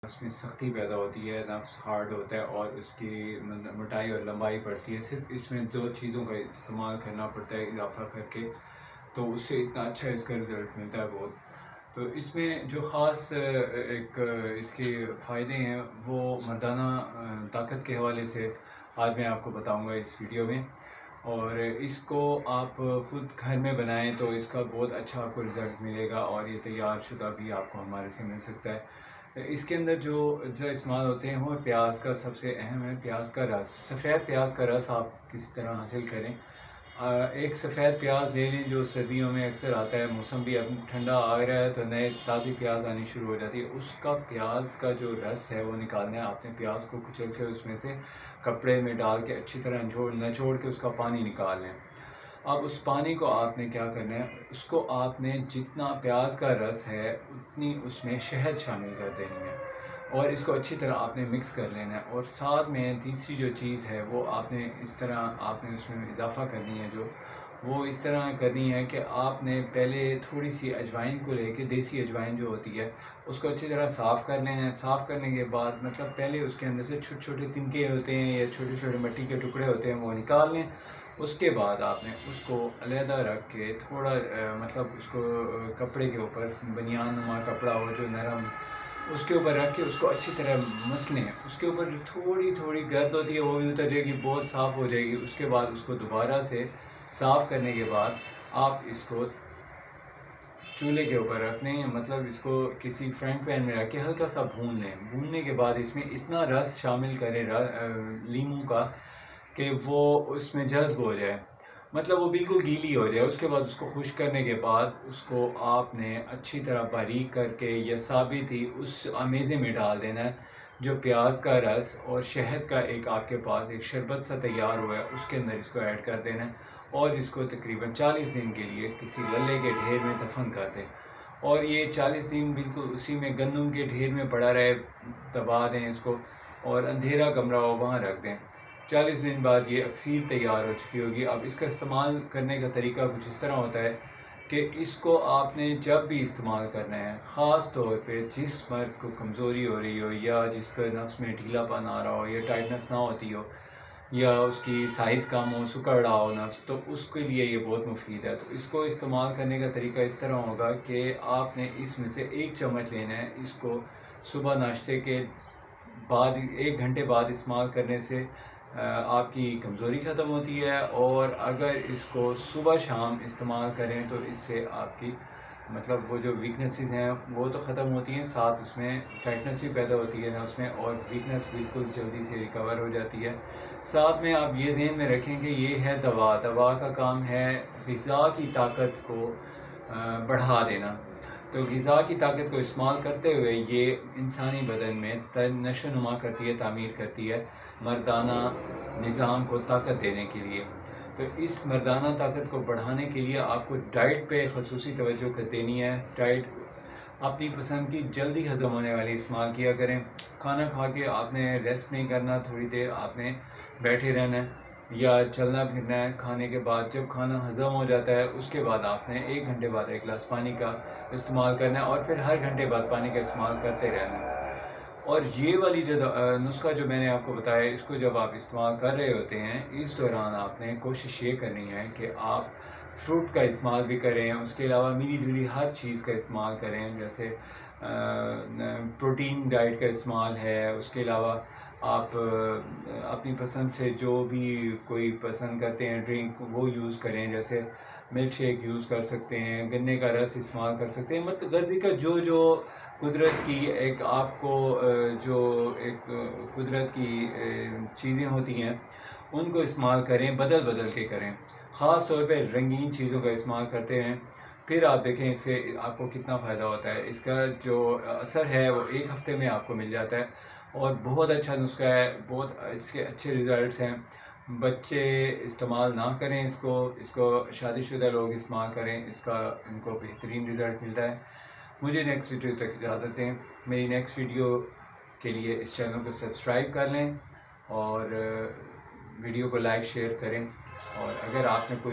उसमें सख्ती पैदा होती है, नफ्स हार्ड होता है और उसकी मोटाई और लंबाई बढ़ती है। सिर्फ इसमें 2 चीज़ों का इस्तेमाल करना पड़ता है इजाफ़ा करके, तो उससे इतना अच्छा इसका रिज़ल्ट मिलता है बहुत। तो इसमें जो ख़ास एक इसके फ़ायदे हैं वो मर्दाना ताकत के हवाले से आज मैं आपको बताऊंगा इस वीडियो में। और इसको आप ख़ुद घर में बनाएं तो इसका बहुत अच्छा आपको रिज़ल्ट मिलेगा और ये तैयार शुदा भी आपको हमारे से मिल सकता है। इसके अंदर जो इस्तेमाल होते हैं वो प्याज का सबसे अहम है, प्याज का रस। सफ़ेद प्याज का रस आप किस तरह हासिल करें, एक सफ़ेद प्याज ले लें जो सर्दियों में अक्सर आता है। मौसम भी अब ठंडा आ रहा है तो नए ताज़ी प्याज आनी शुरू हो जाती है। उसका प्याज का जो रस है वो निकालना है आपने। प्याज को कुचल के उसमें से कपड़े में डाल के अच्छी तरह निचोड़ के उसका पानी निकाल लें। अब उस पानी को आपने क्या करना है, उसको आपने जितना प्याज का रस है उतनी उसमें शहद शामिल कर देनी है और इसको अच्छी तरह आपने मिक्स कर लेना है। और साथ में तीसरी जो चीज़ है वो आपने इस तरह आपने उसमें इजाफ़ा करनी है, जो वो इस तरह करनी है कि आपने पहले थोड़ी सी अजवाइन को लेके, देसी अजवाइन जो होती है उसको अच्छी तरह साफ़ कर लेना है। साफ़ करने के बाद मतलब पहले उसके अंदर से छोटे छोटे तिनके होते हैं या छोटे छोटे मिट्टी के टुकड़े होते हैं वो निकाल लें। उसके बाद आपने उसको अलहदा रख के थोड़ा मतलब उसको कपड़े के ऊपर, बनियान नुमा कपड़ा हो जो नरम, उसके ऊपर रख के उसको अच्छी तरह मसलें। उसके ऊपर जो थोड़ी थोड़ी गर्द होती है वो भी उतर जाएगी, बहुत साफ़ हो जाएगी। उसके बाद उसको दोबारा से साफ़ करने के बाद आप इसको चूल्हे के ऊपर रख लें, मतलब इसको किसी फ्राइंग पैन में रख के हल्का सा भून लें। भूनने के बाद इसमें इतना रस शामिल करें लीमू का कि वो उसमें जज्ब हो जाए, मतलब वो बिल्कुल गीली हो जाए। उसके बाद उसको खुश्क करने के बाद उसको आपने अच्छी तरह बारीक करके या साबित ही उस अमेज़े में डाल देना है। जो प्याज का रस और शहद का एक आपके पास एक शरबत सा तैयार हुआ है उसके अंदर इसको ऐड कर देना है और इसको तकरीबन 40 दिन के लिए किसी लल्ले के ढेर में दफन कर दें। और ये 40 दिन बिल्कुल उसी में गंदम के ढेर में पड़ा रहे, दबा दें इसको और अंधेरा कमरा हो वहाँ रख दें। 40 दिन बाद ये अक्सीर तैयार हो चुकी होगी। अब इसका इस्तेमाल करने का तरीका कुछ इस तरह होता है कि इसको आपने जब भी इस्तेमाल करना है, ख़ास तौर पे जिस मर्द को कमज़ोरी हो रही हो या जिसका नफ्स में ढीलापन आ रहा हो या टाइटनेस ना होती हो या उसकी साइज़ कम हो, सिकुड़ रहा हो नफ्स, तो उसके लिए ये बहुत मुफीद है। तो इसको इस्तेमाल करने का तरीका इस तरह होगा कि आपने इसमें से 1 चम्मच लेना है। इसको सुबह नाश्ते के बाद 1 घंटे बाद इस्तेमाल करने से आपकी कमज़ोरी ख़त्म होती है। और अगर इसको सुबह शाम इस्तेमाल करें तो इससे आपकी मतलब वो जो वीकनेसेस हैं वो तो ख़त्म होती हैं, साथ उसमें टाइटनेस भी पैदा होती है ना उसमें, और वीकनेस बिल्कुल जल्दी से रिकवर हो जाती है। साथ में आप ये ज़हन में रखें कि ये है दवा। दवा का काम है ग़िज़ा की ताकत को बढ़ा देना। तो ग़िज़ा की ताकत को इस्तेमाल करते हुए ये इंसानी बदन में नशोनुमा करती है, तामीर करती है मर्दाना निज़ाम को ताकत देने के लिए। तो इस मर्दाना ताकत को बढ़ाने के लिए आपको डाइट पे ख़ुसूसी तवज्जो देनी है। डाइट अपनी पसंद की जल्दी हज़म होने वाली इस्तेमाल किया करें। खाना खा के आपने रेस्ट नहीं करना, थोड़ी देर आपने बैठे रहना है या चलना फिरना है। खाने के बाद जब खाना हज़म हो जाता है उसके बाद आपने 1 घंटे बाद 1 गिलास पानी का इस्तेमाल करना है और फिर हर घंटे बाद पानी का इस्तेमाल करते रहना है। और ये वाली जो नुस्खा जो मैंने आपको बताया, इसको जब आप इस्तेमाल कर रहे होते हैं इस दौरान आपने कोशिश ये करनी है कि आप फ्रूट का इस्तेमाल भी करें, उसके अलावा मिली जुली हर चीज़ का इस्तेमाल करें। जैसे प्रोटीन डाइट का इस्तेमाल है, उसके अलावा आप अपनी पसंद से जो भी कोई पसंद करते हैं ड्रिंक वो यूज़ करें। जैसे मिल्क शेक यूज़ कर सकते हैं, गन्ने का रस इस्तेमाल कर सकते हैं। मतलब गर्जी का जो जो कुदरत की एक आपको जो एक कुदरत की चीज़ें होती हैं उनको इस्तेमाल करें, बदल बदल के करें। ख़ास तौर पे रंगीन चीज़ों का इस्तेमाल करते हैं, फिर आप देखें इससे आपको कितना फ़ायदा होता है। इसका जो असर है वो 1 हफ़्ते में आपको मिल जाता है और बहुत अच्छा नुस्खा है, बहुत इसके अच्छे रिज़ल्ट्स हैं। बच्चे इस्तेमाल ना करें इसको शादीशुदा लोग इस्तेमाल करें, इसका उनको बेहतरीन रिज़ल्ट मिलता है। मुझे नेक्स्ट वीडियो तक इजाज़त दें। मेरी नेक्स्ट वीडियो के लिए इस चैनल को सब्सक्राइब कर लें और वीडियो को लाइक शेयर करें। और अगर आपने कोई